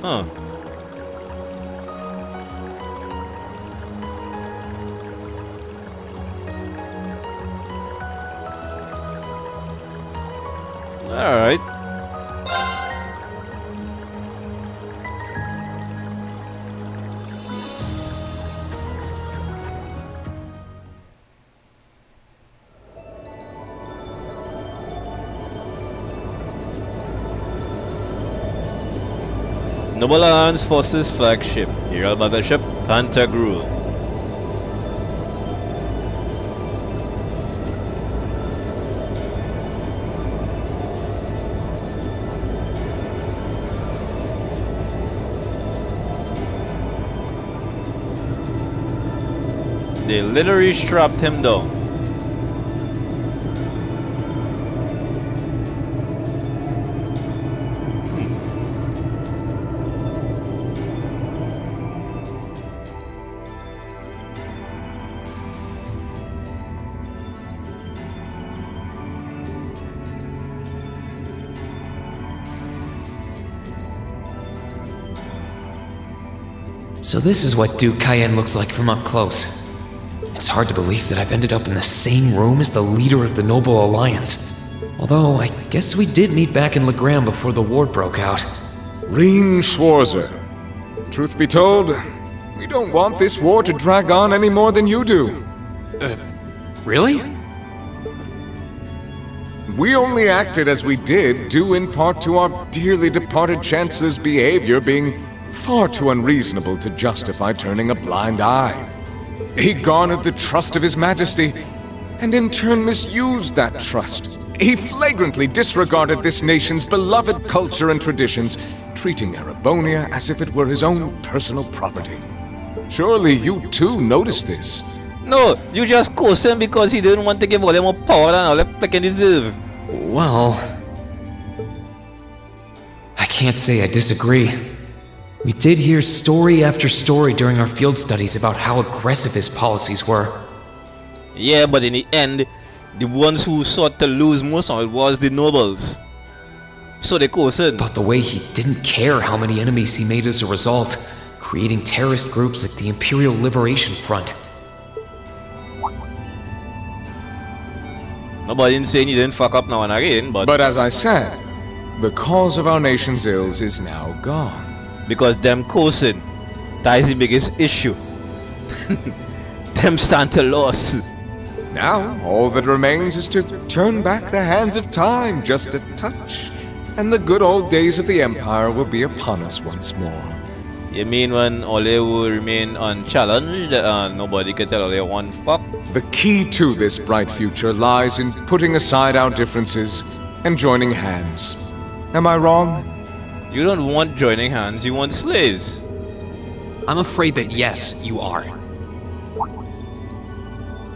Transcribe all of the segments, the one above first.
Huh. Alright. Noble Alliance Forces flagship, Imperial battleship Pantagruel. They literally strapped him down. So this is what Duke Cayenne looks like from up close. It's hard to believe that I've ended up in the same room as the leader of the Noble Alliance. Although, I guess we did meet back in Legram before the war broke out. Reen Schwarzer. Truth be told, we don't want this war to drag on any more than you do. Really? We only acted as we did, due in part to our dearly departed Chancellor's behavior being far too unreasonable to justify turning a blind eye. He garnered the trust of His Majesty, and in turn misused that trust. He flagrantly disregarded this nation's beloved culture and traditions, treating Erebonia as if it were his own personal property. Surely you too noticed this. No, you just cursed him because he didn't want to give all them more power than all them fucking deserve. Well, I can't say I disagree. We did hear story after story during our field studies about how aggressive his policies were. Yeah, but in the end, the ones who sought to lose most of it was the nobles. So they cursed him. But the way he didn't care how many enemies he made as a result, creating terrorist groups like the Imperial Liberation Front. Nobody saying he didn't fuck up now and again, but But as I said, the cause of our nation's ills is now gone. because them cursing, that is the biggest issue. Them stand to loss. Now, all that remains is to turn back the hands of time just a touch, and the good old days of the Empire will be upon us once more. You mean when Ole will remain unchallenged, nobody can tell Ole one fuck? The key to this bright future lies in putting aside our differences and joining hands. Am I wrong? You don't want joining hands, you want slaves. I'm afraid that yes, you are.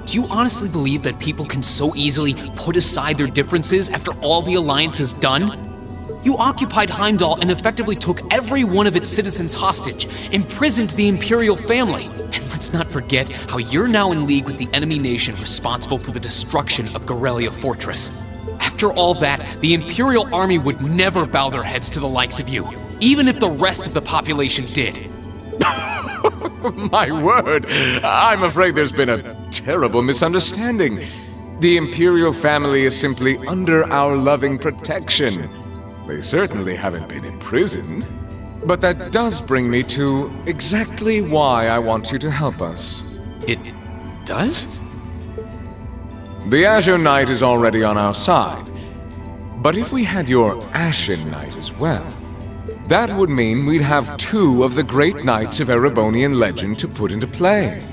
Do you honestly believe that people can so easily put aside their differences after all the Alliance has done? You occupied Heimdall and effectively took every one of its citizens hostage, imprisoned the Imperial family. And let's not forget how you're now in league with the enemy nation responsible for the destruction of Gorelia Fortress. After all that, the Imperial army would never bow their heads to the likes of you, even if the rest of the population did. My word, I'm afraid there's been a terrible misunderstanding. The Imperial family is simply under our loving protection. They certainly haven't been imprisoned. But that does bring me to exactly why I want you to help us. It does? The Azure Knight is already on our side. But if we had your Ashen Knight as well, that would mean we'd have two of the great knights of Erebonian legend to put into play.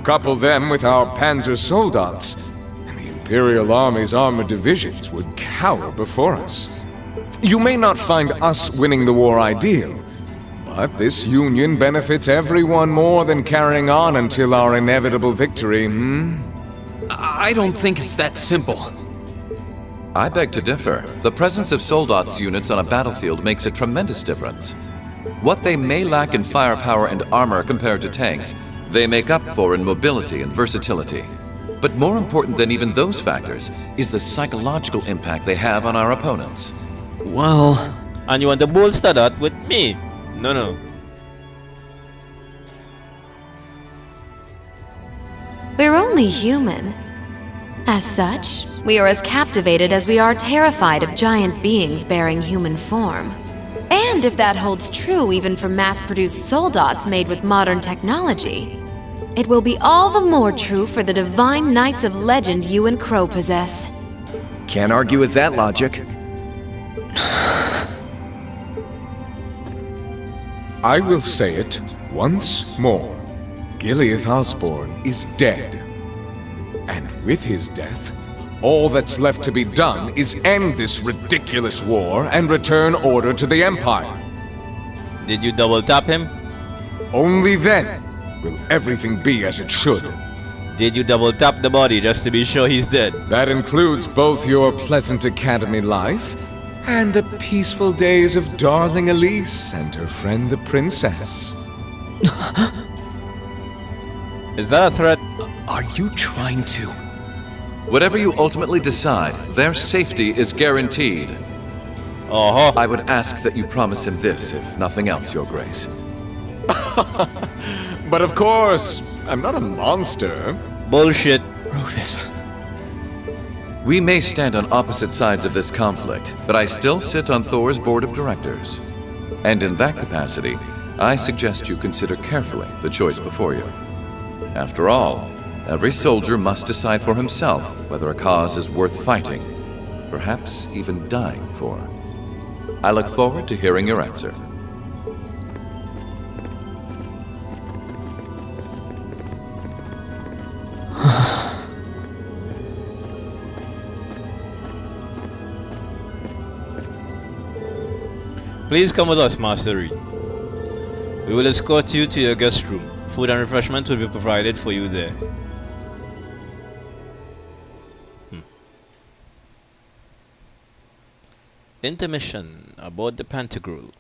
Couple them with our Panzer Soldats, and the Imperial Army's armored divisions would cower before us. You may not find us winning the war ideal, but this union benefits everyone more than carrying on until our inevitable victory, I don't think it's that simple. I beg to differ. The presence of Soldats units on a battlefield makes a tremendous difference. What they may lack in firepower and armor compared to tanks, they make up for in mobility and versatility. But more important than even those factors is the psychological impact they have on our opponents. Well... And you want to bolster that with me. No. We're only human. As such, we are as captivated as we are terrified of giant beings bearing human form. And if that holds true even for mass-produced soldats made with modern technology, it will be all the more true for the divine knights of legend you and Crow possess. Can't argue with that logic. I will say it once more. Gileath Osborne is dead. And with his death, all that's left to be done is end this ridiculous war and return order to the Empire. Did you double tap him? Only then will everything be as it should. Did you double tap the body just to be sure he's dead? That includes both your pleasant academy life and the peaceful days of darling Elise and her friend the princess. Is that a threat? Are you trying to? Whatever you ultimately decide, their safety is guaranteed. Uh-huh. I would ask that you promise him this, if nothing else, Your Grace. But of course, I'm not a monster. Bullshit. Rufus. We may stand on opposite sides of this conflict, but I still sit on Thor's board of directors. And in that capacity, I suggest you consider carefully the choice before you. After all, every soldier must decide for himself whether a cause is worth fighting, perhaps even dying for. I look forward to hearing your answer. Please come with us, Master Reed. We will escort you to your guest room. Food and refreshment will be provided for you there. Intermission aboard the Pantagruel.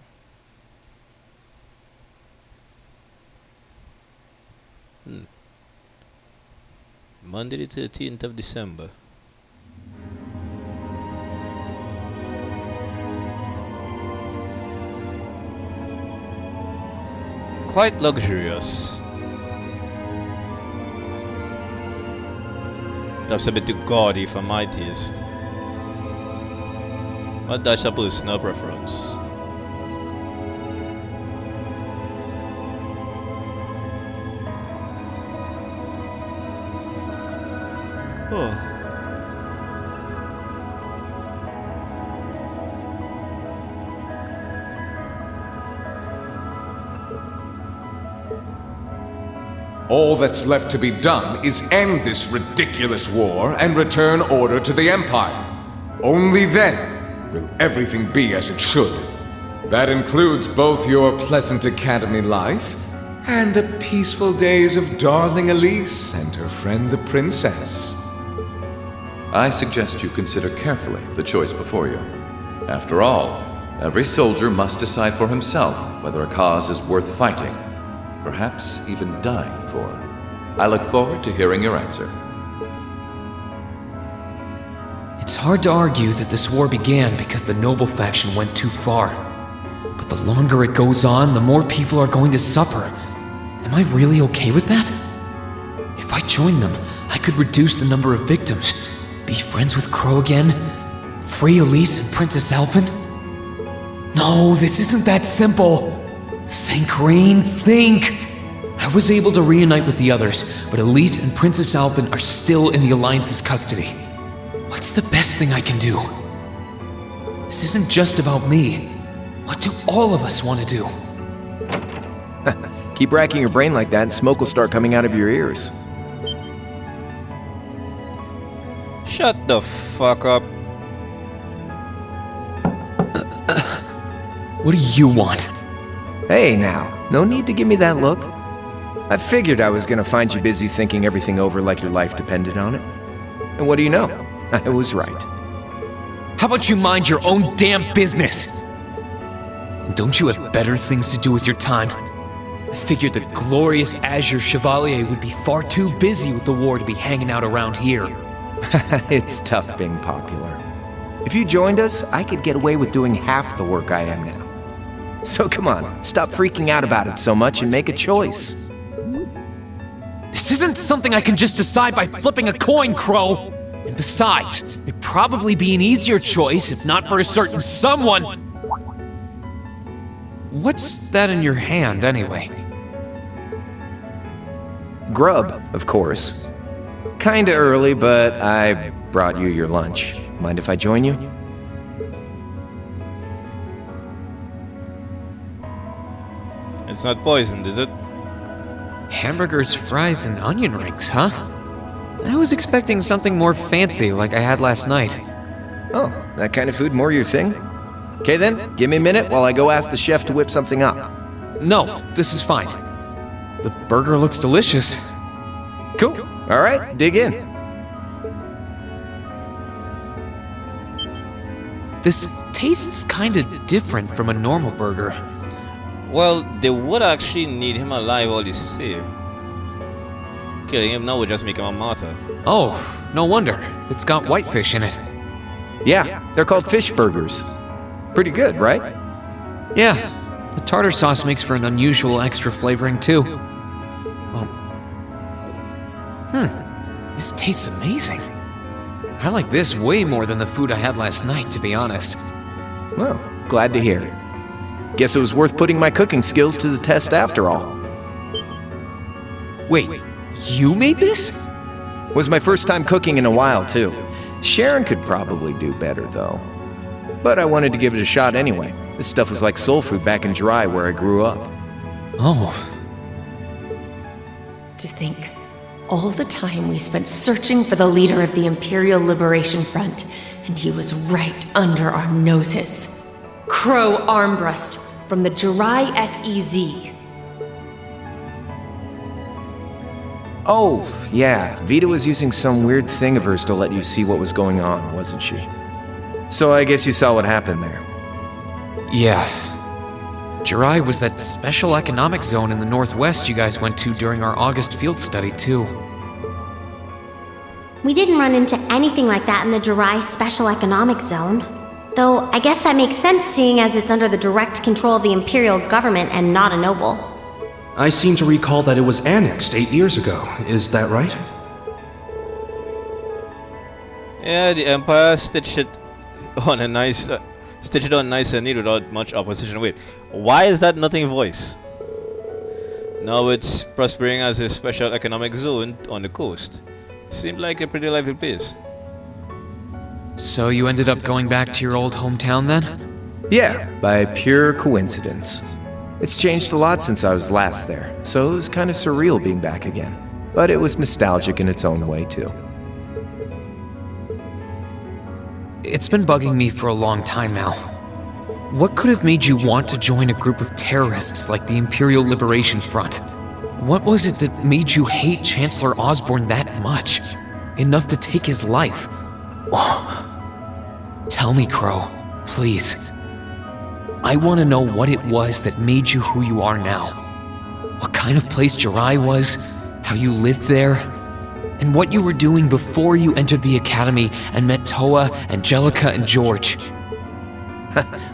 Monday the 13th of December. Quite luxurious. Perhaps a bit too gaudy for my taste. But that's a personal preference. Oh. All that's left to be done is end this ridiculous war and return order to the Empire. Only then will everything be as it should. That includes both your pleasant academy life and the peaceful days of darling Elise and her friend the princess. I suggest you consider carefully the choice before you. After all, every soldier must decide for himself whether a cause is worth fighting, perhaps even dying for. I look forward to hearing your answer. It's hard to argue that this war began because the noble faction went too far. But the longer it goes on, the more people are going to suffer. Am I really okay with that? If I joined them, I could reduce the number of victims, be friends with Crow again, free Elise and Princess Alphen. No, this isn't that simple. Think, Rain, think! I was able to reunite with the others, but Elise and Princess Alphen are still in the Alliance's custody. What's the best thing I can do? This isn't just about me. What do all of us want to do? Keep racking your brain like that and smoke will start coming out of your ears. Shut the fuck up. What do you want? Hey now, no need to give me that look. I figured I was gonna find you busy thinking everything over like your life depended on it. And what do you know? I was right. How about you mind your own damn business? And don't you have better things to do with your time? I figured the glorious Azure Chevalier would be far too busy with the war to be hanging out around here. It's tough being popular. If you joined us, I could get away with doing half the work I am now. So come on, stop freaking out about it so much and make a choice. This isn't something I can just decide by flipping a coin, Crow. And besides, it'd probably be an easier choice if not for a certain someone. What's that in your hand, anyway? Grub, of course. Kinda early, but I brought you your lunch. Mind if I join you? It's not poisoned, is it? Hamburgers, fries, and onion rings, huh? I was expecting something more fancy like I had last night. Oh, that kind of food more your thing? Okay then, give me a minute while I go ask the chef to whip something up. No, this is fine. The burger looks delicious. Cool. Alright, dig in. This tastes kinda different from a normal burger. Well, they would actually need him alive all the same. Killing him now would just make him a martyr. Oh, no wonder. It's got whitefish in it. Yeah, they're called fish burgers. Pretty good, right? Yeah, the tartar sauce makes for an unusual extra flavoring too. This tastes amazing. I like this way more than the food I had last night, to be honest. Well, glad to hear. Guess it was worth putting my cooking skills to the test after all. Wait, you made this? Was my first time cooking in a while, too. Sharon could probably do better, though. But I wanted to give it a shot anyway. This stuff was like soul food back in Jirai where I grew up. Oh. To think, all the time we spent searching for the leader of the Imperial Liberation Front, and he was right under our noses. Crow Armbrust from the Jirai SEZ. Oh, yeah, Vita was using some weird thing of hers to let you see what was going on, wasn't she? So I guess you saw what happened there. Yeah. Jirai was that special economic zone in the northwest you guys went to during our August field study, too. We didn't run into anything like that in the Jirai Special Economic Zone. Though, I guess that makes sense seeing as it's under the direct control of the Imperial government and not a noble. I seem to recall that it was annexed 8 years ago. Is that right? Yeah, the Empire stitched it on nice and neat without much opposition. Wait, why is that nothing voice? Now it's prospering as a special economic zone on the coast. Seemed like a pretty lively place. So you ended up going back to your old hometown then? Yeah, by pure coincidence. It's changed a lot since I was last there, so it was kind of surreal being back again. But it was nostalgic in its own way, too. It's been bugging me for a long time now. What could have made you want to join a group of terrorists like the Imperial Liberation Front? What was it that made you hate Chancellor Osborne that much? Enough to take his life? Tell me, Crow, please. I want to know what it was that made you who you are now. What kind of place Jirai was, how you lived there, and what you were doing before you entered the academy and met Toa, Angelica, and George.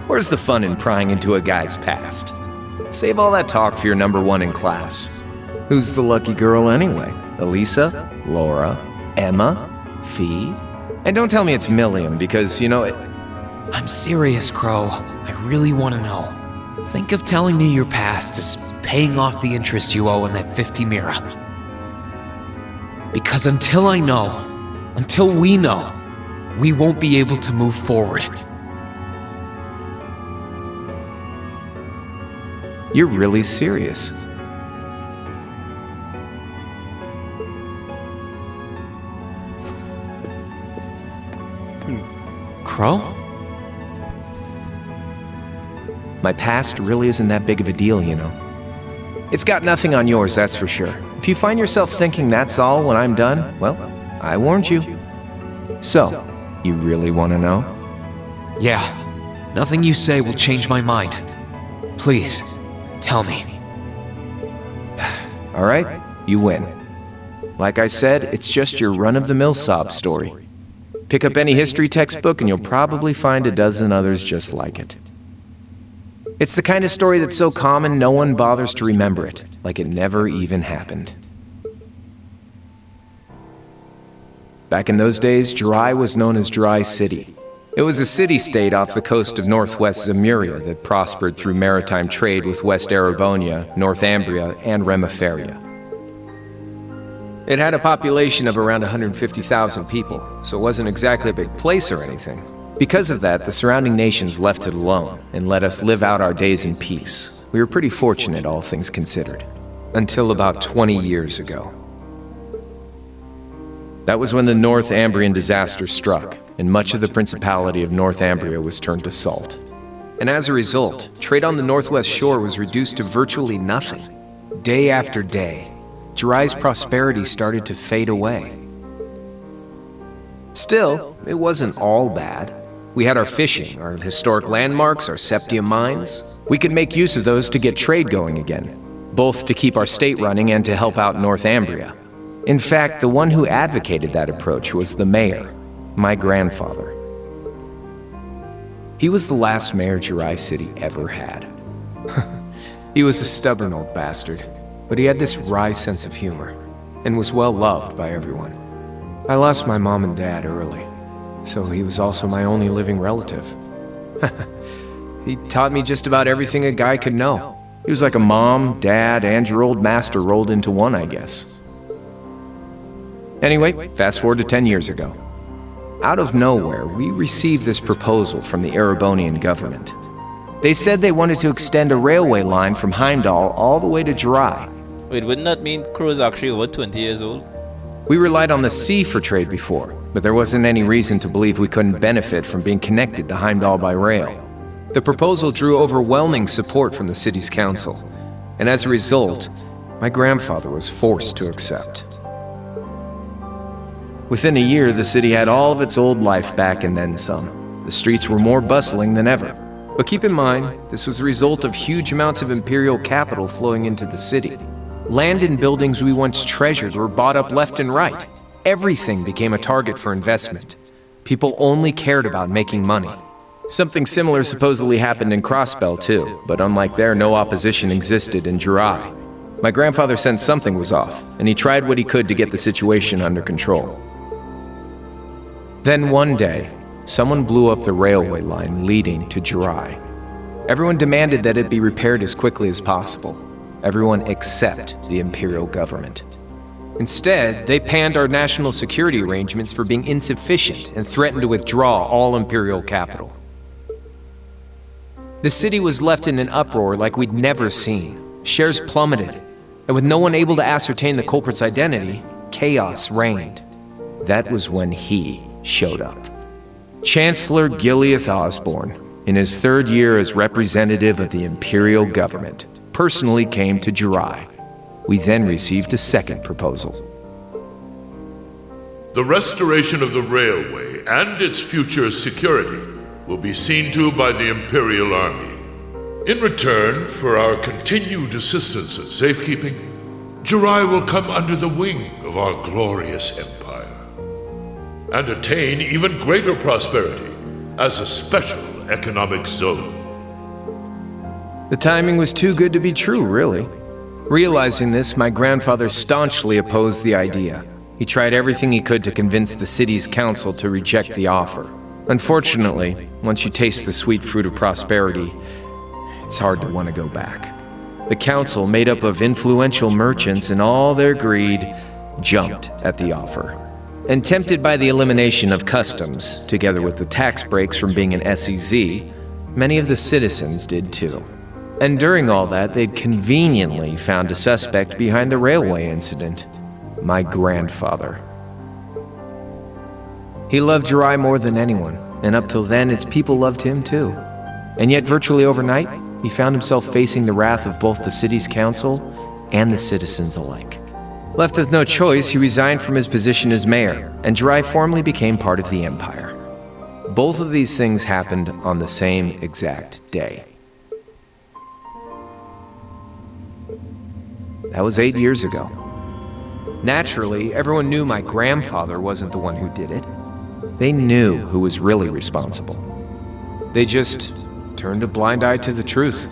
Where's the fun in prying into a guy's past? Save all that talk for your number one in class. Who's the lucky girl anyway? Elisa? Laura? Emma? Fee? And don't tell me it's Milliam, because, you know, I'm serious, Crow. I really want to know. Think of telling me your past as paying off the interest you owe in that 50 Mira. Because until I know, until we know, we won't be able to move forward. You're really serious. Crow? My past really isn't that big of a deal, you know. It's got nothing on yours, that's for sure. If you find yourself thinking that's all when I'm done, well, I warned you. So, you really want to know? Yeah. Nothing you say will change my mind. Please, tell me. All right, you win. Like I said, it's just your run-of-the-mill sob story. Pick up any history textbook and you'll probably find a dozen others just like it. It's the kind of story that's so common no one bothers to remember it, like it never even happened. Back in those days, Jirai was known as Jirai City. It was a city-state off the coast of northwest Zemuria that prospered through maritime trade with West Erebonia, Northumbria, and Remiferia. It had a population of around 150,000 people, so it wasn't exactly a big place or anything. Because of that, the surrounding nations left it alone and let us live out our days in peace. We were pretty fortunate, all things considered. Until about 20 years ago. That was when the Northumbrian disaster struck, and much of the Principality of Northumbria was turned to salt. And as a result, trade on the northwest shore was reduced to virtually nothing. Day after day, Jirai's prosperity started to fade away. Still, it wasn't all bad. We had our fishing, our historic landmarks, our septium mines. We could make use of those to get trade going again, both to keep our state running and to help out Northumbria. In fact, the one who advocated that approach was the mayor, my grandfather. He was the last mayor Jirai City ever had. He was a stubborn old bastard, but he had this wry sense of humor, and was well loved by everyone. I lost my mom and dad early, so he was also my only living relative. He taught me just about everything a guy could know. He was like a mom, dad, and your old master rolled into one, I guess. Anyway, fast forward to 10 years ago. Out of nowhere, we received this proposal from the Erebonian government. They said they wanted to extend a railway line from Heimdall all the way to Jirai. Wait, wouldn't that mean Crow is actually over 20 years old? We relied on the sea for trade before, but there wasn't any reason to believe we couldn't benefit from being connected to Heimdall by rail. The proposal drew overwhelming support from the city's council, and as a result, my grandfather was forced to accept. Within a year, the city had all of its old life back and then some. The streets were more bustling than ever. But keep in mind, this was a result of huge amounts of imperial capital flowing into the city. Land and buildings we once treasured were bought up left and right. Everything became a target for investment. People only cared about making money. Something similar supposedly happened in Crossbell too, but unlike there, no opposition existed in Jirai. My grandfather sensed something was off, and he tried what he could to get the situation under control. Then one day, someone blew up the railway line leading to Jirai. Everyone demanded that it be repaired as quickly as possible. Everyone except the imperial government. Instead, they panned our national security arrangements for being insufficient and threatened to withdraw all imperial capital. The city was left in an uproar like we'd never seen. Shares plummeted, and with no one able to ascertain the culprit's identity, chaos reigned. That was when he showed up. Chancellor Gileath Osborne, in his third year as representative of the imperial government, personally came to Jirai. We then received a second proposal. The restoration of the railway and its future security will be seen to by the Imperial Army. In return for our continued assistance in safekeeping, Jirai will come under the wing of our glorious empire and attain even greater prosperity as a special economic zone. The timing was too good to be true, really. Realizing this, my grandfather staunchly opposed the idea. He tried everything he could to convince the city's council to reject the offer. Unfortunately, once you taste the sweet fruit of prosperity, it's hard to want to go back. The council, made up of influential merchants and all their greed, jumped at the offer. And tempted by the elimination of customs, together with the tax breaks from being an SEZ, many of the citizens did too. And during all that, they'd conveniently found a suspect behind the railway incident, my grandfather. He loved Jirai more than anyone, and up till then, its people loved him too. And yet, virtually overnight, he found himself facing the wrath of both the city's council and the citizens alike. Left with no choice, he resigned from his position as mayor, and Jirai formally became part of the empire. Both of these things happened on the same exact day. That was 8 years ago. Naturally, everyone knew my grandfather wasn't the one who did it. They knew who was really responsible. They just turned a blind eye to the truth.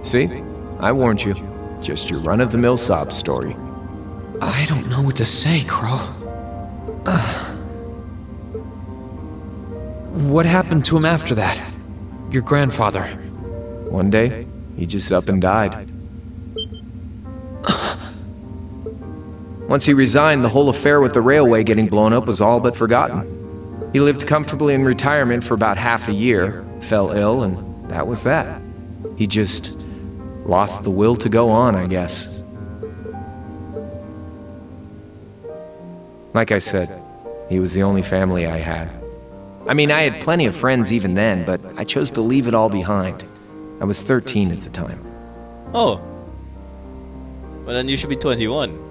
See? I warned you. Just your run-of-the-mill sob story. I don't know what to say, Crow. What happened to him after that? Your grandfather. One day, he just up and died. Once he resigned, the whole affair with the railway getting blown up was all but forgotten. He lived comfortably in retirement for about half a year, fell ill, and that was that. He just lost the will to go on, I guess. Like I said, he was the only family I had. I mean, I had plenty of friends even then, but I chose to leave it all behind. I was 13 at the time. Oh. Well, then you should be 21.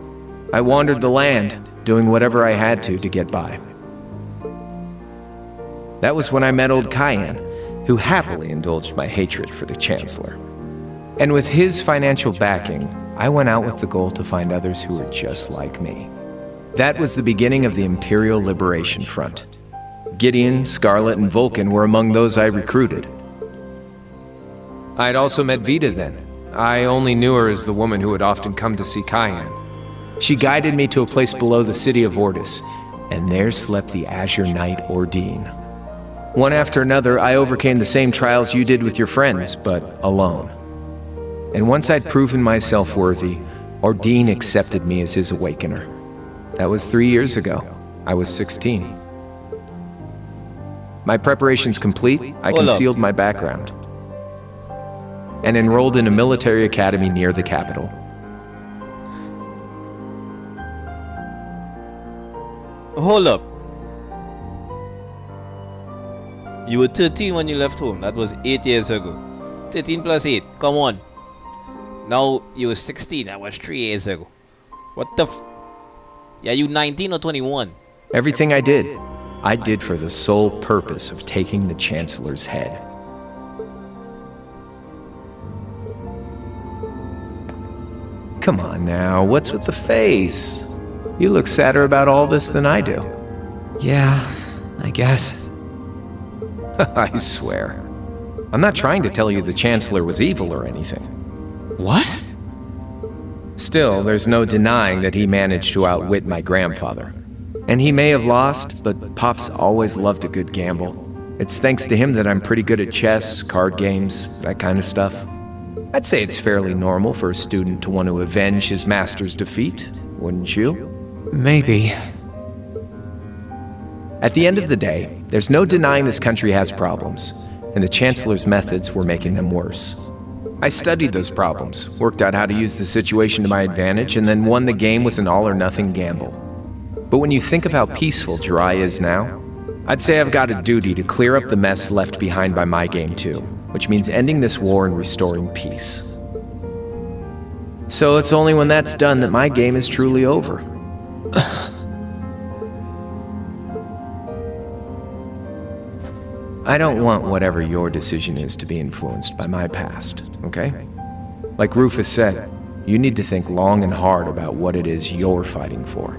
I wandered the land, doing whatever I had to get by. That was when I met old Cayenne, who happily indulged my hatred for the Chancellor. And with his financial backing, I went out with the goal to find others who were just like me. That was the beginning of the Imperial Liberation Front. Gideon, Scarlet, and Vulcan were among those I recruited. I'd also met Vita then. I only knew her as the woman who would often come to see Cayenne. She guided me to a place below the city of Ortis, and there slept the Azure Knight Ordine. One after another, I overcame the same trials you did with your friends, but alone. And once I'd proven myself worthy, Ordine accepted me as his awakener. That was 3 years ago. I was 16. My preparations complete, I concealed my background and enrolled in a military academy near the capital. Hold up. You were 13 when you left home. That was 8 years ago. 13 plus 8. Come on. Now you were 16. That was 3 years ago. What the Yeah, you 19 or 21? Everything I did for the sole purpose of taking the Chancellor's head. Come on now, what's with the face? You look sadder about all this than I do. Yeah, I guess. I swear. I'm not trying to tell you the Chancellor was evil or anything. What? Still, there's no denying that he managed to outwit my grandfather. And he may have lost, but Pop's always loved a good gamble. It's thanks to him that I'm pretty good at chess, card games, that kind of stuff. I'd say it's fairly normal for a student to want to avenge his master's defeat, wouldn't you? Maybe. At the end of the day, there's no denying this country has problems, and the Chancellor's methods were making them worse. I studied those problems, worked out how to use the situation to my advantage, and then won the game with an all-or-nothing gamble. But when you think of how peaceful Jirai is now, I'd say I've got a duty to clear up the mess left behind by my game too, which means ending this war and restoring peace. So it's only when that's done that my game is truly over. I don't want whatever your decision is to be influenced by my past, okay? Like Rufus said, you need to think long and hard about what it is you're fighting for.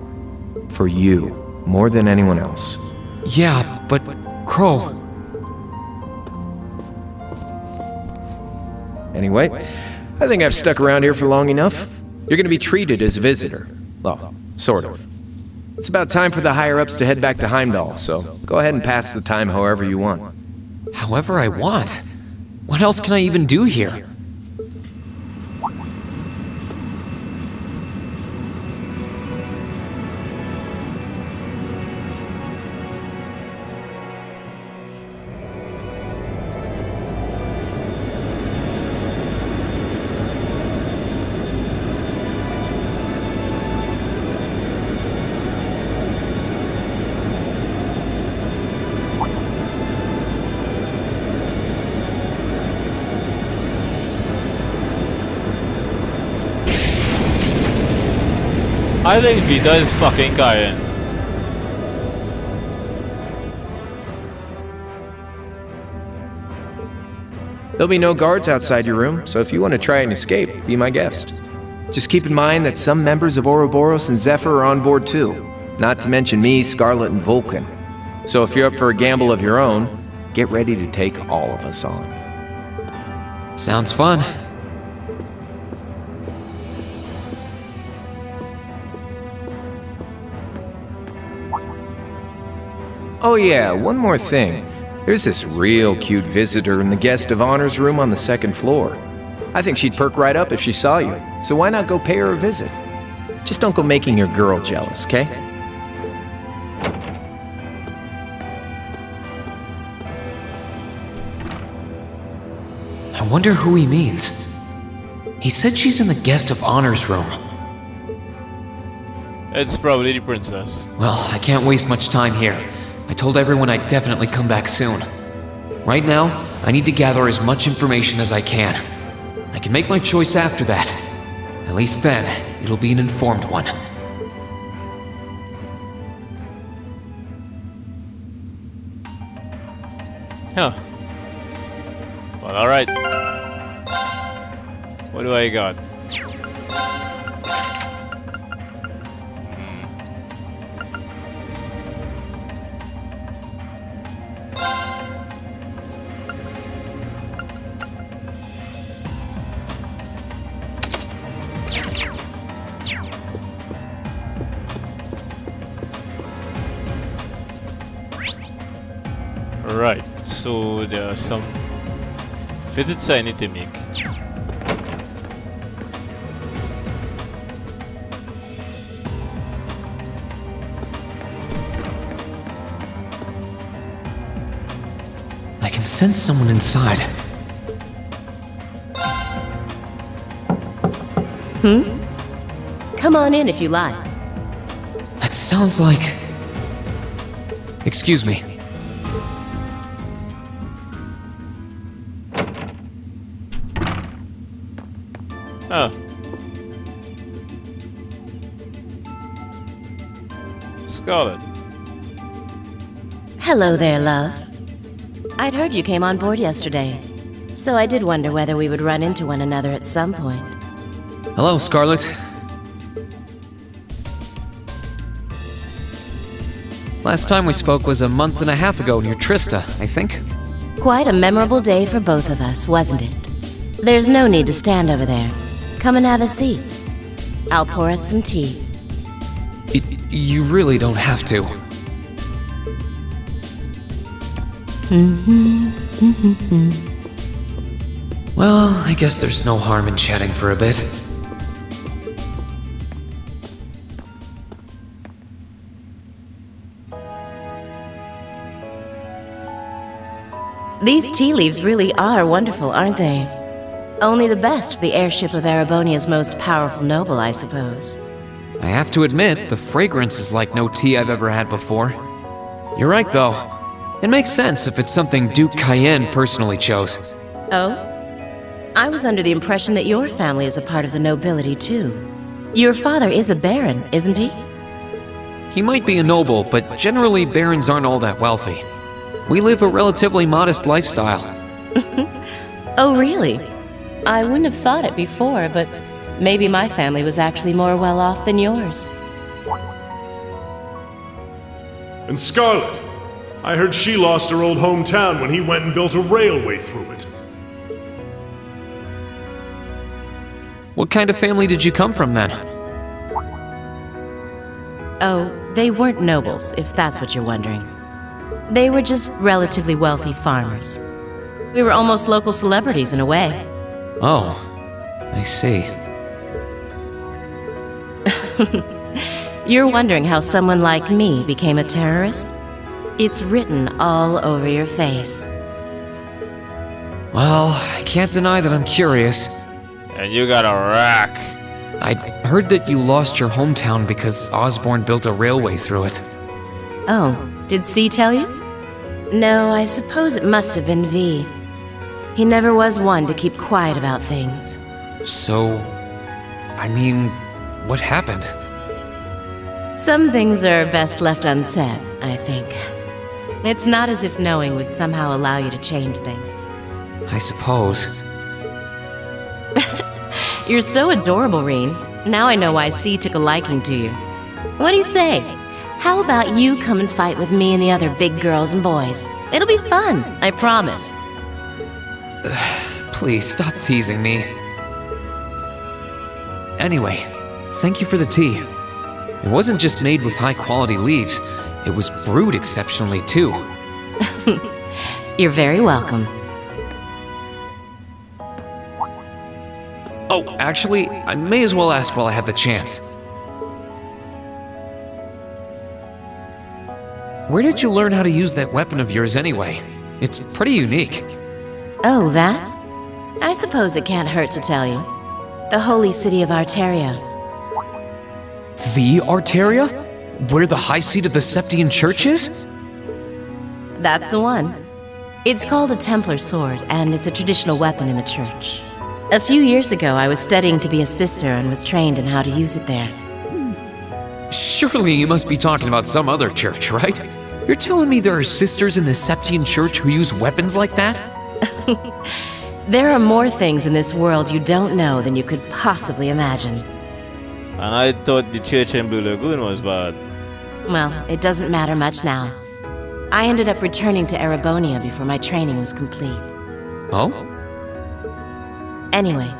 For you, more than anyone else. Yeah, but Crow... Anyway, I think I've stuck around here for long enough. You're gonna be treated as a visitor. Well, sort of. It's about time for the higher-ups to head back to Heimdall, so go ahead and pass the time however you want. However I want? What else can I even do here? I think Vita is fucking Karen. There'll be no guards outside your room, so if you want to try and escape, be my guest. Just keep in mind that some members of Ouroboros and Zephyr are on board too, not to mention me, Scarlet, and Vulcan. So if you're up for a gamble of your own, get ready to take all of us on. Sounds fun. Oh yeah, one more thing. There's this real cute visitor in the guest of honors room on the second floor. I think she'd perk right up if she saw you, so why not go pay her a visit? Just don't go making your girl jealous, okay? I wonder who he means. He said she's in the guest of honors room. It's probably the princess. Well, I can't waste much time here. I told everyone I'd definitely come back soon. Right now, I need to gather as much information as I can. I can make my choice after that. At least then, it'll be an informed one. Huh. Well, alright. What do I got? Right, so there are some visits I need to make. I can sense someone inside. Come on in if you like. That sounds like... Excuse me. Oh. Scarlet. Hello there, love. I'd heard you came on board yesterday, so I did wonder whether we would run into one another at some point. Hello, Scarlet. Last time we spoke was a month and a half ago near Trista, I think. Quite a memorable day for both of us, wasn't it? There's no need to stand over there. Come and have a seat. I'll pour us some tea. You really don't have to. Well, I guess there's no harm in chatting for a bit. These tea leaves really are wonderful, aren't they? Only the best for the airship of Erebonia's most powerful noble, I suppose. I have to admit, the fragrance is like no tea I've ever had before. You're right, though. It makes sense if it's something Duke Cayenne personally chose. Oh? I was under the impression that your family is a part of the nobility, too. Your father is a baron, isn't he? He might be a noble, but generally barons aren't all that wealthy. We live a relatively modest lifestyle. Oh, really? I wouldn't have thought it before, but maybe my family was actually more well off than yours. And Scarlet, I heard she lost her old hometown when he went and built a railway through it. What kind of family did you come from then? Oh, they weren't nobles, if that's what you're wondering. They were just relatively wealthy farmers. We were almost local celebrities in a way. Oh, I see. You're wondering how someone like me became a terrorist? It's written all over your face. Well, I can't deny that I'm curious. And you got a rack. I heard that you lost your hometown because Osborne built a railway through it. Oh, did C tell you? No, I suppose it must have been V. He never was one to keep quiet about things. So, I mean, what happened? Some things are best left unsaid, I think. It's not as if knowing would somehow allow you to change things. I suppose. You're so adorable, Reen. Now I know why C took a liking to you. What do you say? How about you come and fight with me and the other big girls and boys? It'll be fun, I promise. Please stop teasing me. Anyway, thank you for the tea. It wasn't just made with high-quality leaves, it was brewed exceptionally too. You're very welcome. Oh, actually, I may as well ask while I have the chance. Where did you learn how to use that weapon of yours anyway? It's pretty unique. Oh, that? I suppose it can't hurt to tell you. The holy city of Arteria. The Arteria? Where the high seat of the Septian Church is? That's the one. It's called a Templar sword, and it's a traditional weapon in the church. A few years ago, I was studying to be a sister and was trained in how to use it there. Surely you must be talking about some other church, right? You're telling me there are sisters in the Septian Church who use weapons like that? There are more things in this world you don't know than you could possibly imagine. And I thought the church in Blue Lagoon was bad. Well, it doesn't matter much now. I ended up returning to Erebonia before my training was complete. Oh? Anyway,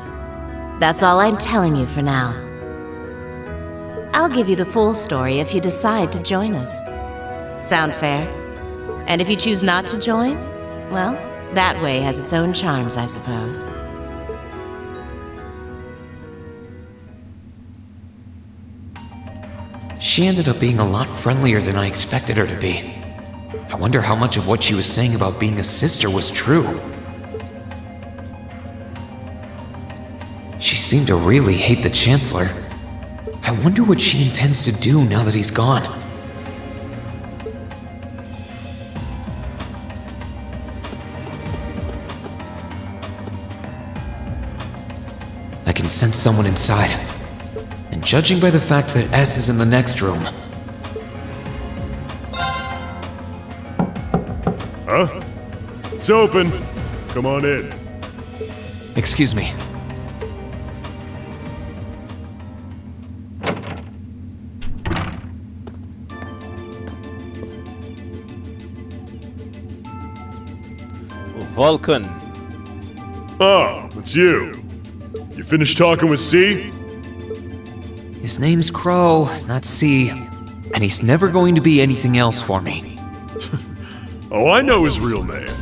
that's all I'm telling you for now. I'll give you the full story if you decide to join us. Sound fair? And if you choose not to join, well, that way has its own charms, I suppose. She ended up being a lot friendlier than I expected her to be. I wonder how much of what she was saying about being a sister was true. She seemed to really hate the Chancellor. I wonder what she intends to do now that he's gone. I can sense someone inside. And judging by the fact that S is in the next room... Huh? It's open. Come on in. Excuse me. Vulcan. Oh, it's you. You finished talking with C? His name's Crow, not C. And he's never going to be anything else for me. Oh, I know his real name.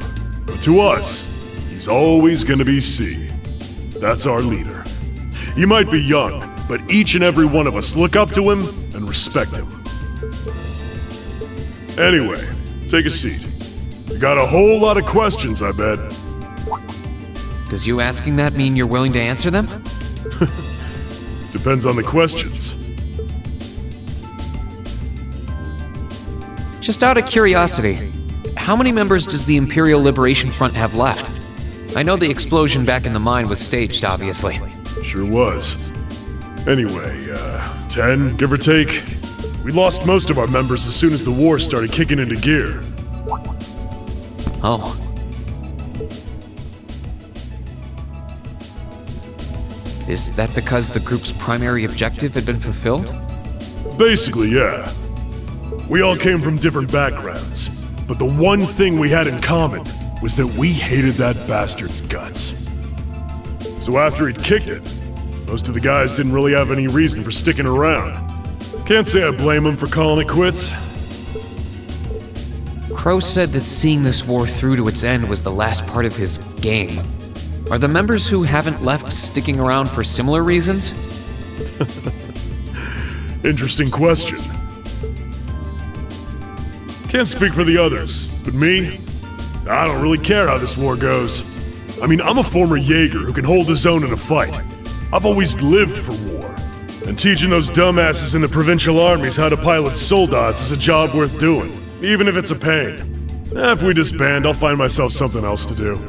But to us, he's always gonna be C. That's our leader. He might be young, but each and every one of us look up to him and respect him. Anyway, take a seat. You got a whole lot of questions, I bet. Does you asking that mean you're willing to answer them? Depends on the questions. Just out of curiosity, how many members does the Imperial Liberation Front have left? I know the explosion back in the mine was staged, obviously. Sure was. Anyway, 10, give or take. We lost most of our members as soon as the war started kicking into gear. Oh. Is that because the group's primary objective had been fulfilled? Basically, yeah. We all came from different backgrounds, but the one thing we had in common was that we hated that bastard's guts. So after he'd kicked it, most of the guys didn't really have any reason for sticking around. Can't say I blame them for calling it quits. Crow said that seeing this war through to its end was the last part of his game. Are the members who haven't left sticking around for similar reasons? Interesting question. Can't speak for the others, but me? I don't really care how this war goes. I mean, I'm a former Jaeger who can hold his own in a fight. I've always lived for war. And teaching those dumbasses in the provincial armies how to pilot soldats is a job worth doing, even if it's a pain. If we disband, I'll find myself something else to do.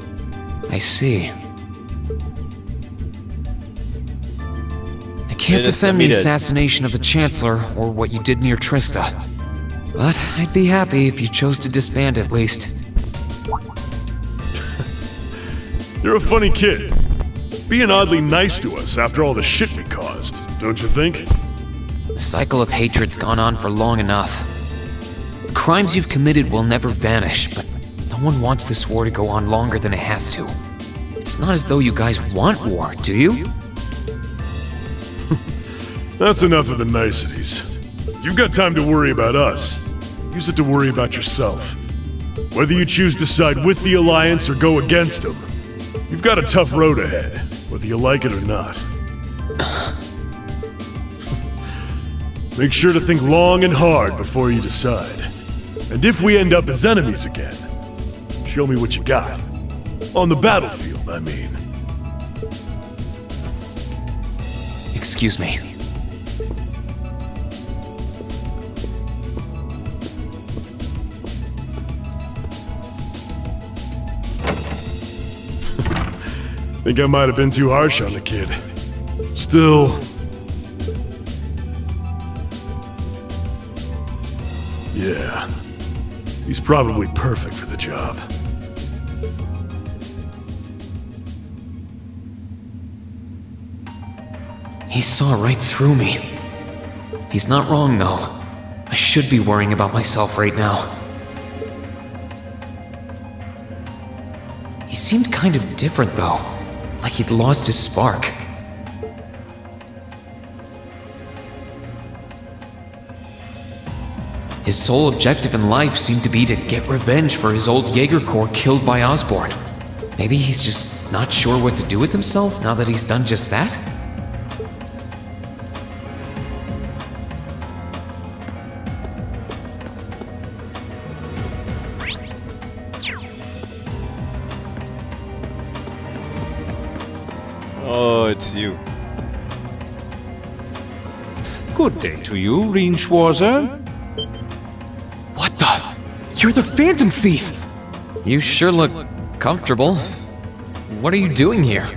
I see. I can't defend the assassination of the Chancellor or what you did near Trista. But I'd be happy if you chose to disband at least. You're a funny kid. Being oddly nice to us after all the shit we caused, don't you think? The cycle of hatred's gone on for long enough. The crimes you've committed will never vanish, but no one wants this war to go on longer than it has to. It's not as though you guys want war, do you? That's enough of the niceties. If you've got time to worry about us, use it to worry about yourself. Whether you choose to side with the Alliance or go against them, you've got a tough road ahead, whether you like it or not. Make sure to think long and hard before you decide. And if we end up as enemies again, show me what you got. On the battlefield, I mean. Excuse me. Think I might have been too harsh on the kid. Still... yeah. He's probably perfect for the job. He saw right through me. He's not wrong, though. I should be worrying about myself right now. He seemed kind of different, though. Like he'd lost his spark. His sole objective in life seemed to be to get revenge for his old Jaeger Corps killed by Osborn. Maybe he's just not sure what to do with himself now that he's done just that? Oh, it's you. Good day to you, Reinschwarzer. What the? You're the Phantom Thief! You sure look comfortable. What are you doing here?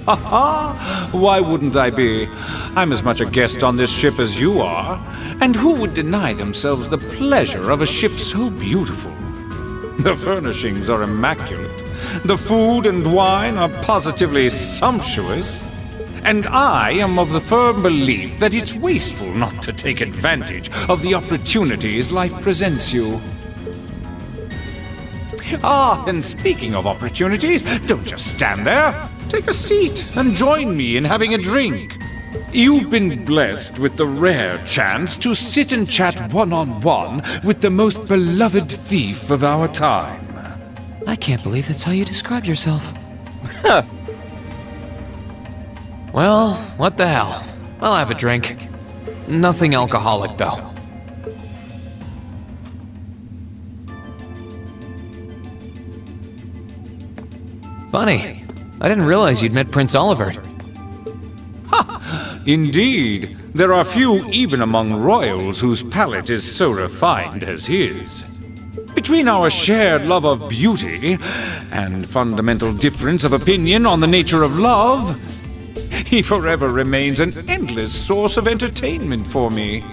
Ha! Why wouldn't I be? I'm as much a guest on this ship as you are. And who would deny themselves the pleasure of a ship so beautiful? The furnishings are immaculate. The food and wine are positively sumptuous. And I am of the firm belief that it's wasteful not to take advantage of the opportunities life presents you. Ah, and speaking of opportunities, don't just stand there. Take a seat and join me in having a drink. You've been blessed with the rare chance to sit and chat one-on-one with the most beloved thief of our time. I can't believe that's how you describe yourself. Well, what the hell? I'll have a drink. Nothing alcoholic, though. Funny. I didn't realize you'd met Prince Oliver. Ha! Indeed. There are few even among royals whose palate is so refined as his. Between our shared love of beauty and fundamental difference of opinion on the nature of love, he forever remains an endless source of entertainment for me.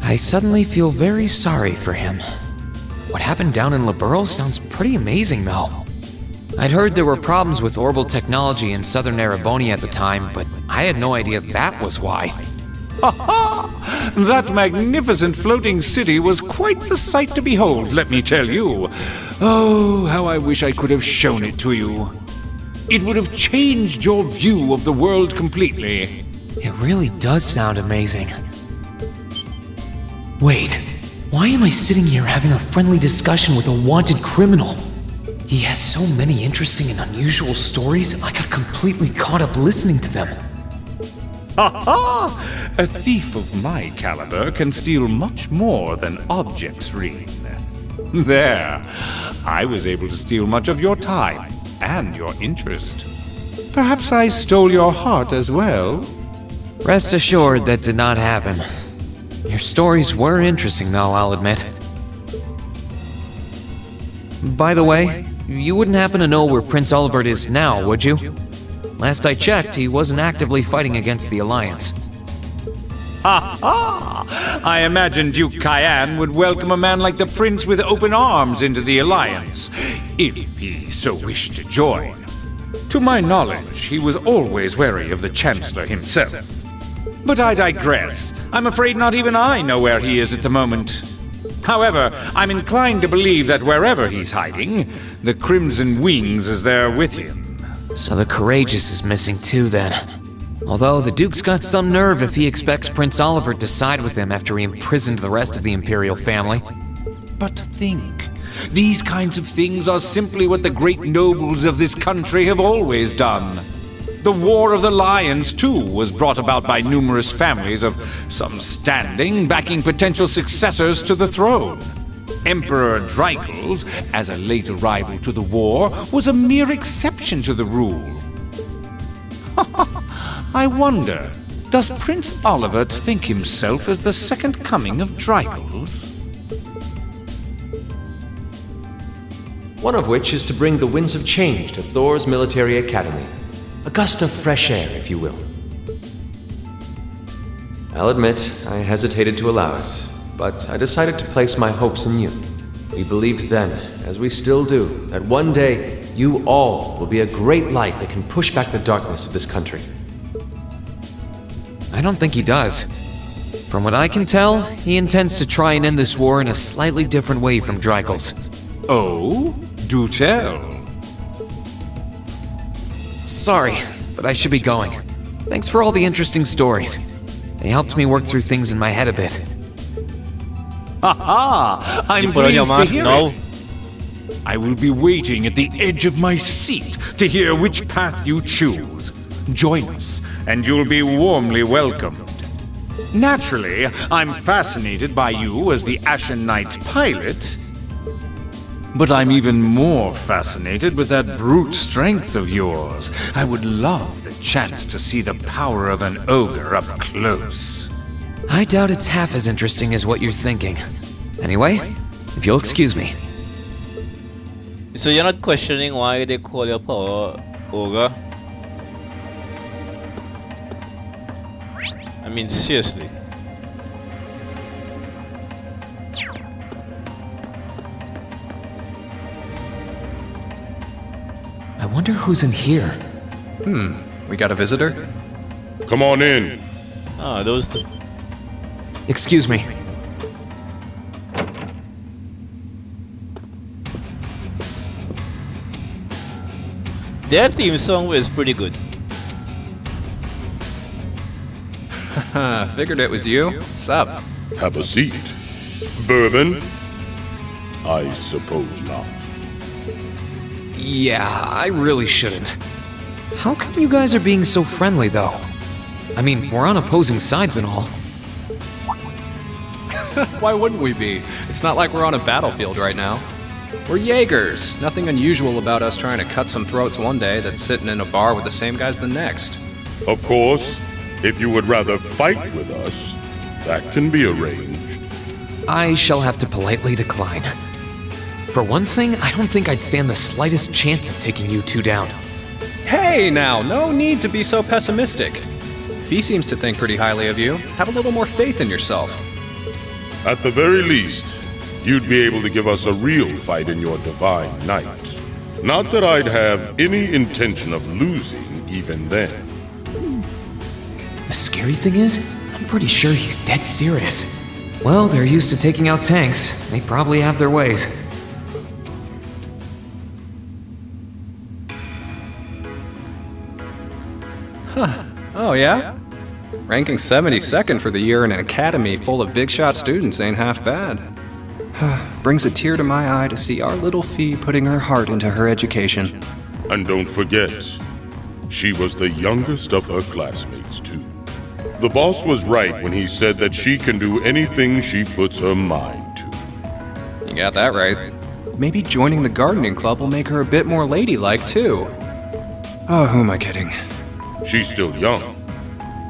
I suddenly feel very sorry for him. What happened down in Liberl sounds pretty amazing, though. I'd heard there were problems with orbital technology in southern Erebonia at the time, but I had no idea that was why. Ha ha! That magnificent floating city was quite the sight to behold, let me tell you. Oh, how I wish I could have shown it to you. It would have changed your view of the world completely. It really does sound amazing. Wait, why am I sitting here having a friendly discussion with a wanted criminal? He has so many interesting and unusual stories, I got completely caught up listening to them. Ha ha! A thief of my caliber can steal much more than objects, Reen. There, I was able to steal much of your time and your interest. Perhaps I stole your heart as well? Rest assured that did not happen. Your stories were interesting, though, I'll admit. By the way, you wouldn't happen to know where Prince Olivert is now, would you? Last I checked, he wasn't actively fighting against the Alliance. Ha ha! I imagined Duke Cayenne would welcome a man like the Prince with open arms into the Alliance, if he so wished to join. To my knowledge, he was always wary of the Chancellor himself. But I digress. I'm afraid not even I know where he is at the moment. However, I'm inclined to believe that wherever he's hiding, the Crimson Wings is there with him. So the Courageous is missing too then. Although the Duke's got some nerve if he expects Prince Oliver to side with him after he imprisoned the rest of the Imperial family. But think, these kinds of things are simply what the great nobles of this country have always done. The War of the Lions, too, was brought about by numerous families of some standing backing potential successors to the throne. Emperor Dreikel's, as a late arrival to the war, was a mere exception to the rule. I wonder, does Prince Oliver think himself as the second coming of Dreikel's? One of which is to bring the winds of change to Thor's military academy. A gust of fresh air, if you will. I'll admit, I hesitated to allow it, but I decided to place my hopes in you. We believed then, as we still do, that one day you all will be a great light that can push back the darkness of this country. I don't think he does. From what I can tell, he intends to try and end this war in a slightly different way from Dreikel's. Oh? Do tell. Sorry, but I should be going. Thanks for all the interesting stories. They helped me work through things in my head a bit. Ha! I'm pleased to hear it. I will be waiting at the edge of my seat to hear which path you choose. Join us, and you'll be warmly welcomed. Naturally, I'm fascinated by you as the Ashen Knight's pilot, but I'm even more fascinated with that brute strength of yours. I would love the chance to see the power of an ogre up close. I doubt it's half as interesting as what you're thinking. Anyway, if you'll excuse me. So you're not questioning why they call your power ogre? I mean, seriously. I wonder who's in here. We got a visitor? Come on in. Ah, those two. Excuse me. Their theme song is pretty good. Figured it was you. Sup? Have a seat. Bourbon? I suppose not. Yeah, I really shouldn't. How come you guys are being so friendly, though? I mean, we're on opposing sides and all. Why wouldn't we be? It's not like we're on a battlefield right now. We're Jaegers. Nothing unusual about us trying to cut some throats one day that's sitting in a bar with the same guys the next. Of course, if you would rather fight with us, that can be arranged. I shall have to politely decline. For one thing, I don't think I'd stand the slightest chance of taking you two down. Hey now, no need to be so pessimistic. Fee seems to think pretty highly of you. Have a little more faith in yourself. At the very least, you'd be able to give us a real fight in your divine night. Not that I'd have any intention of losing even then. The scary thing is, I'm pretty sure he's dead serious. Well, they're used to taking out tanks. They probably have their ways. Huh. Oh yeah? Ranking 72nd for the year in an academy full of big shot students ain't half bad. Brings a tear to my eye to see our little Fee putting her heart into her education. And don't forget, she was the youngest of her classmates too. The boss was right when he said that she can do anything she puts her mind to. You got that right. Maybe joining the gardening club will make her a bit more ladylike too. Oh, who am I kidding? She's still young.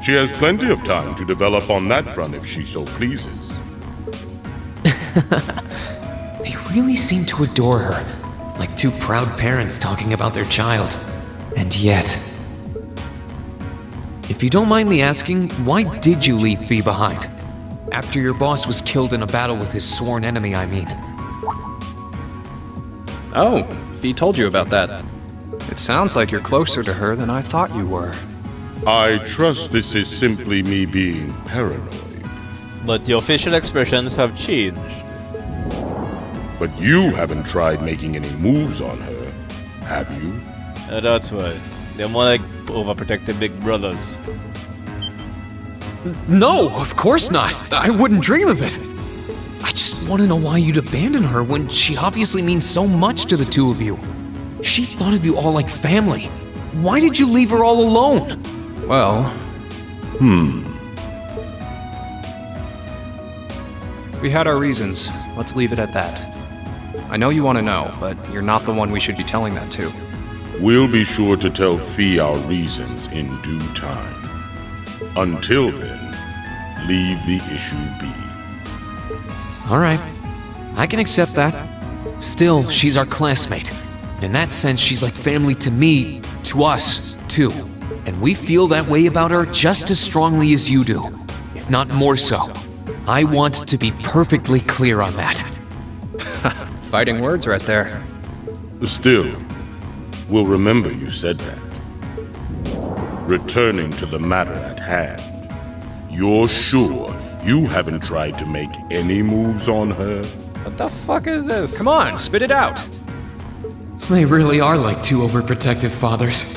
She has plenty of time to develop on that front if she so pleases. They really seem to adore her, like two proud parents talking about their child. And yet... If you don't mind me asking, why did you leave Fee behind? After your boss was killed in a battle with his sworn enemy, I mean. Oh, Fee told you about that. It sounds like you're closer to her than I thought you were. I trust this is simply me being paranoid. But your facial expressions have changed. But you haven't tried making any moves on her, have you? That's why. They're more like overprotected big brothers. No, of course not. I wouldn't dream of it. I just want to know why you'd abandon her when she obviously means so much to the two of you. She thought of you all like family. Why did you leave her all alone? Well... We had our reasons. Let's leave it at that. I know you want to know, but you're not the one we should be telling that to. We'll be sure to tell Fee our reasons in due time. Until then, leave the issue be. Alright, I can accept that. Still, she's our classmate. In that sense, she's like family to me, to us, too. And we feel that way about her just as strongly as you do, if not more so. I want to be perfectly clear on that. Fighting words right there. Still, we'll remember you said that. Returning to the matter at hand, you're sure you haven't tried to make any moves on her? What the fuck is this? Come on, spit it out. They really are like two overprotective fathers.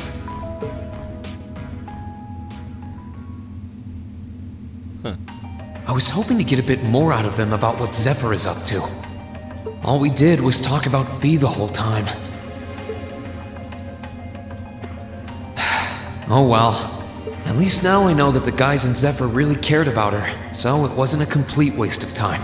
I was hoping to get a bit more out of them about what Zephyr is up to. All we did was talk about Fee the whole time. Oh well. At least now I know that the guys in Zephyr really cared about her, so it wasn't a complete waste of time.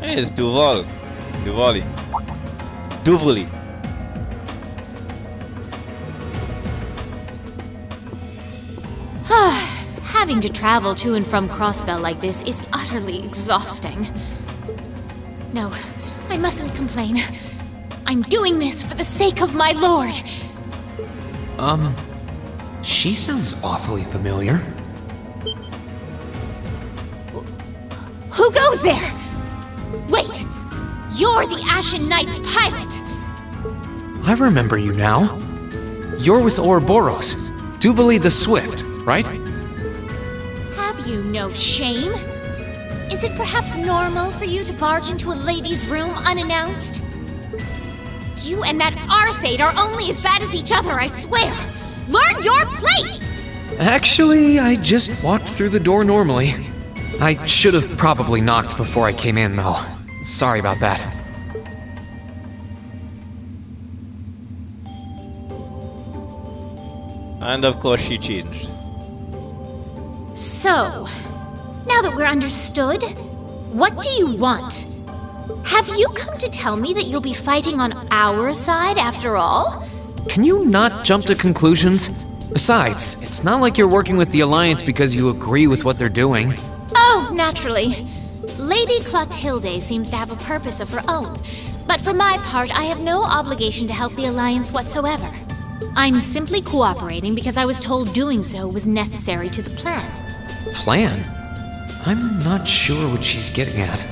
Hey, it's Duvali. Having to travel to and from Crossbell like this is utterly exhausting. No, I mustn't complain. I'm doing this for the sake of my lord. She sounds awfully familiar. Who goes there? Wait! You're the Ashen Knight's pilot! I remember you now. You're with Ouroboros, Duvali the Swift, right? Have you no shame? Is it perhaps normal for you to barge into a lady's room unannounced? You and that Arseid are only as bad as each other, I swear! Learn your place! Actually, I just walked through the door normally. I should have probably knocked before I came in, though. Sorry about that. And of course she changed. So, now that we're understood, what do you want? Have you come to tell me that you'll be fighting on our side after all? Can you not jump to conclusions? Besides, it's not like you're working with the Alliance because you agree with what they're doing. Oh, naturally. Lady Clotilde seems to have a purpose of her own, but for my part, I have no obligation to help the Alliance whatsoever. I'm simply cooperating because I was told doing so was necessary to the plan. Plan? I'm not sure what she's getting at.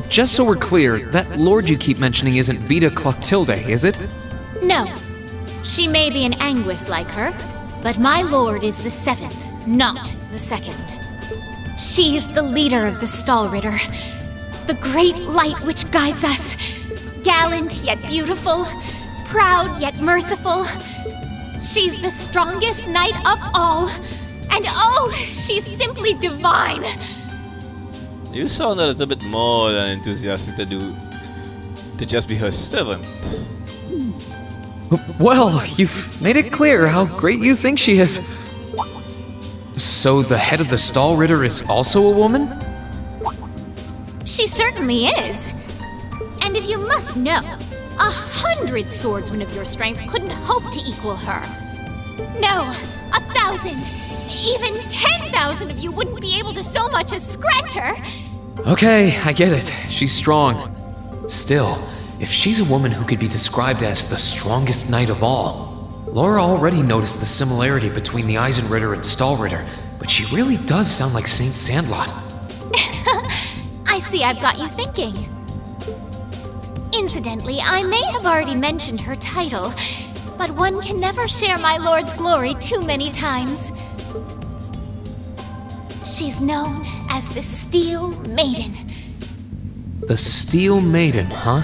Just so we're clear, that lord you keep mentioning isn't Vita Clotilde, is it? No. She may be an Anguis like her, but my lord is the 7th, not the 2nd. She is the leader of the Stallritter, the great light which guides us. Gallant yet beautiful, proud yet merciful. She's the strongest knight of all, and oh, she's simply divine. You sound a little bit more than enthusiastic to just be her servant. Well, you've made it clear how great you think she is. So the head of the Stallritter is also a woman? She certainly is. And if you must know, 100 swordsmen of your strength couldn't hope to equal her. No, 1,000, even 10,000 of you wouldn't be able to so much as scratch her. Okay, I get it. She's strong. Still, if she's a woman who could be described as the strongest knight of all, Laura already noticed the similarity between the Eisenritter and Stallritter, but she really does sound like Saint Sandlot. I see I've got you thinking. Incidentally, I may have already mentioned her title, but one can never share my lord's glory too many times. She's known as the Steel Maiden. The Steel Maiden, huh?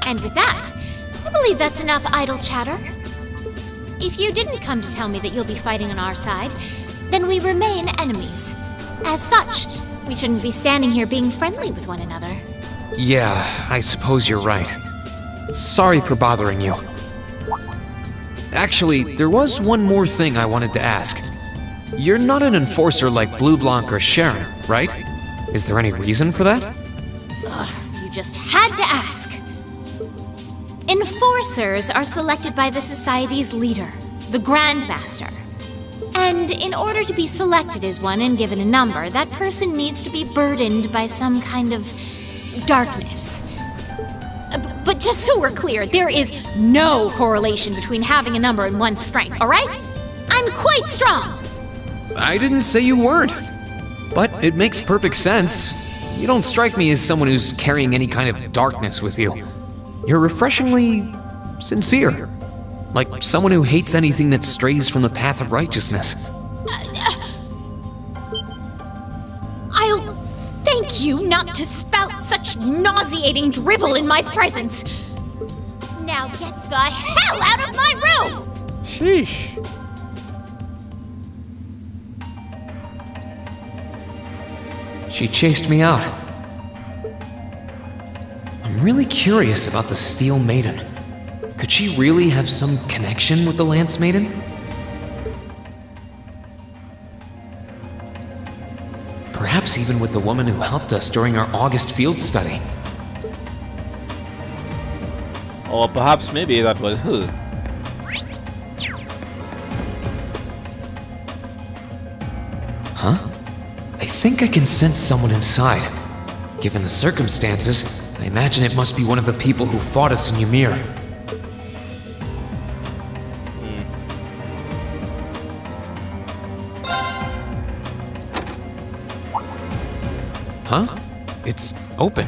And with that, I believe that's enough idle chatter. If you didn't come to tell me that you'll be fighting on our side, then we remain enemies. As such, we shouldn't be standing here being friendly with one another. Yeah, I suppose you're right. Sorry for bothering you. Actually, there was one more thing I wanted to ask. You're not an enforcer like Blue Blanc or Sharon, right? Is there any reason for that? You just had to ask. Enforcers are selected by the Society's leader, the Grandmaster. And in order to be selected as one and given a number, that person needs to be burdened by some kind of darkness. But just so we're clear, there is no correlation between having a number and one's strength, alright? I'm quite strong! I didn't say you weren't. But it makes perfect sense. You don't strike me as someone who's carrying any kind of darkness with you. You're refreshingly sincere. Like someone who hates anything that strays from the path of righteousness. I'll thank you not to spout such nauseating drivel in my presence. Now get the hell out of my room! Sheesh. She chased me out. I'm really curious about the Steel Maiden. Could she really have some connection with the Lance Maiden? Perhaps even with the woman who helped us during our August field study. Or perhaps maybe that was her. Huh? I think I can sense someone inside. Given the circumstances, I imagine it must be one of the people who fought us in Ymir. Huh? It's open.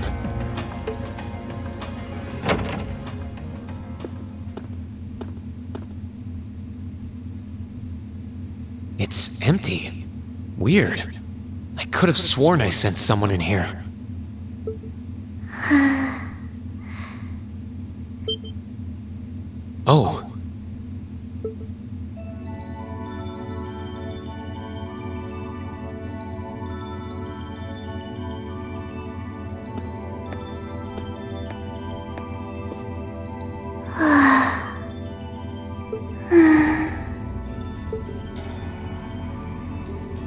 It's empty. Weird. I could have sworn I sensed someone in here. Oh.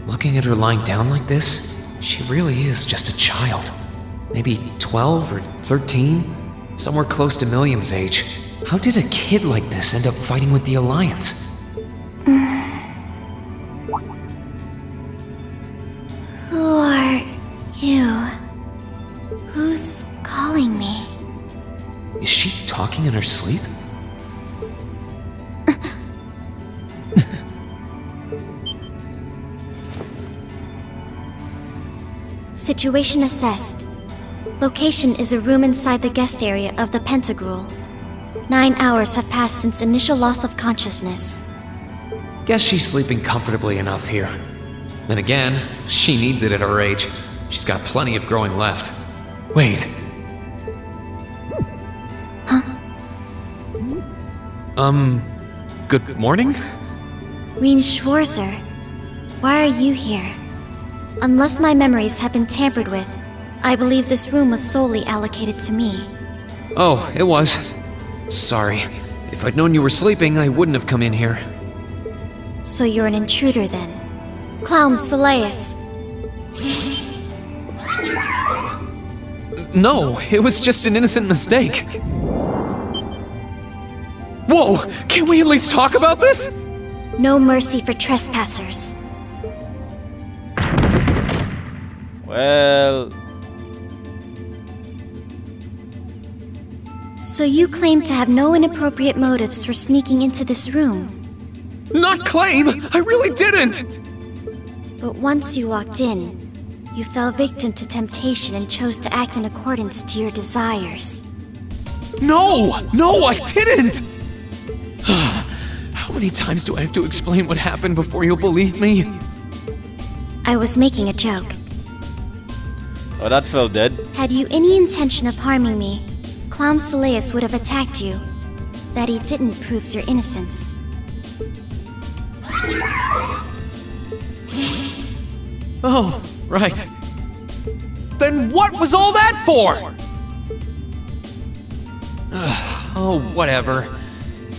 Looking at her lying down like this, she really is just a child. Maybe 12 or 13? Somewhere close to Milliam's age. How did a kid like this end up fighting with the Alliance? Who are you? Who's calling me? Is she talking in her sleep? Situation assessed. Location is a room inside the guest area of the Pantagruel. 9 hours have passed since initial loss of consciousness. Guess she's sleeping comfortably enough here. Then again, she needs it at her age. She's got plenty of growing left. Wait. Good morning? Reen Schwarzer, why are you here? Unless my memories have been tampered with, I believe this room was solely allocated to me. Oh, it was. Sorry. If I'd known you were sleeping, I wouldn't have come in here. So you're an intruder then? Clown Soleus. No, it was just an innocent mistake. Whoa! Can we at least talk about this? No mercy for trespassers. Well... So you claim to have no inappropriate motives for sneaking into this room? Not claim! I really didn't! But once you walked in, You fell victim to temptation and chose to act in accordance to your desires. No! No, I didn't! How many times do I have to explain what happened before you'll believe me? I was making a joke. Oh, that fell dead. Had you any intention of harming me, Clown Soleus would have attacked you. That he didn't proves your innocence. Oh, right. Then what was all that for? Oh, whatever.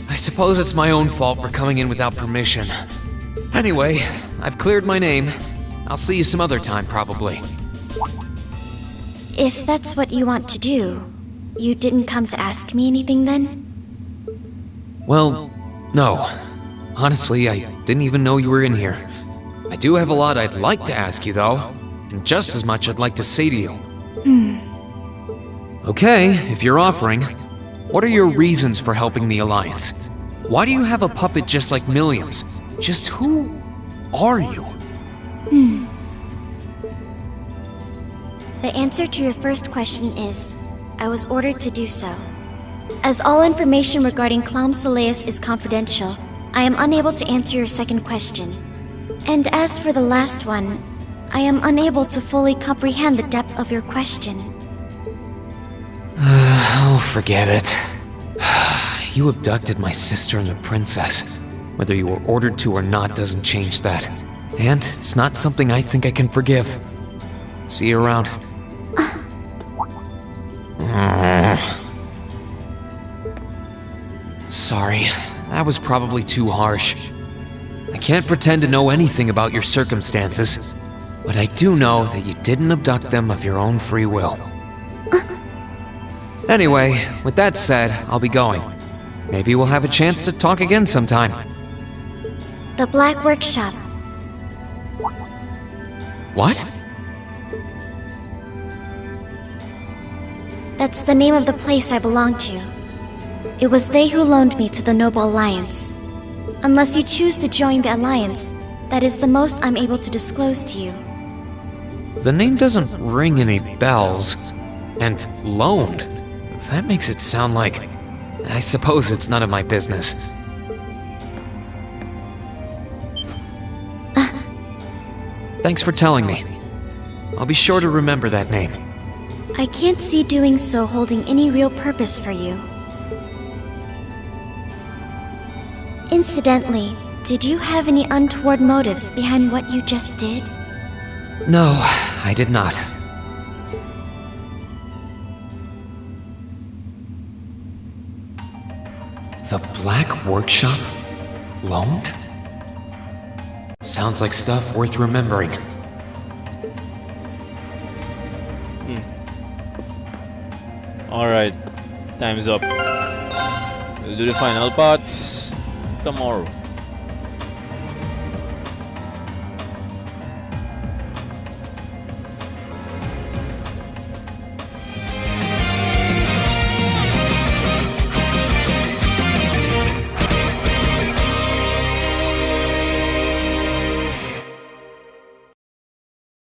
I suppose it's my own fault for coming in without permission. Anyway, I've cleared my name. I'll see you some other time, probably. If that's what you want to do, you didn't come to ask me anything then? Well, no. Honestly, I didn't even know you were in here. I do have a lot I'd like to ask you, though, and just as much I'd like to say to you. Okay, if you're offering, what are your reasons for helping the Alliance? Why do you have a puppet just like Milliam's? Just who are you? The answer to your first question is, I was ordered to do so. As all information regarding Clown Soleus is confidential, I am unable to answer your second question. And as for the last one, I am unable to fully comprehend the depth of your question. Oh, forget it. You abducted my sister and the princess. Whether you were ordered to or not doesn't change that. And it's not something I think I can forgive. See you around. Sorry, that was probably too harsh. I can't pretend to know anything about your circumstances, but I do know that you didn't abduct them of your own free will. Anyway, with that said, I'll be going. Maybe we'll have a chance to talk again sometime. The Black Workshop. What? That's the name of the place I belong to. It was they who loaned me to the Noble Alliance. Unless you choose to join the Alliance, that is the most I'm able to disclose to you. The name doesn't ring any bells. And loaned? That makes it sound like... I suppose it's none of my business. Thanks for telling me. I'll be sure to remember that name. I can't see doing so holding any real purpose for you. Incidentally, did you have any untoward motives behind what you just did? No, I did not. The Black Workshop? Loaned? Sounds like stuff worth remembering. Alright, time's up. We'll do the final parts tomorrow.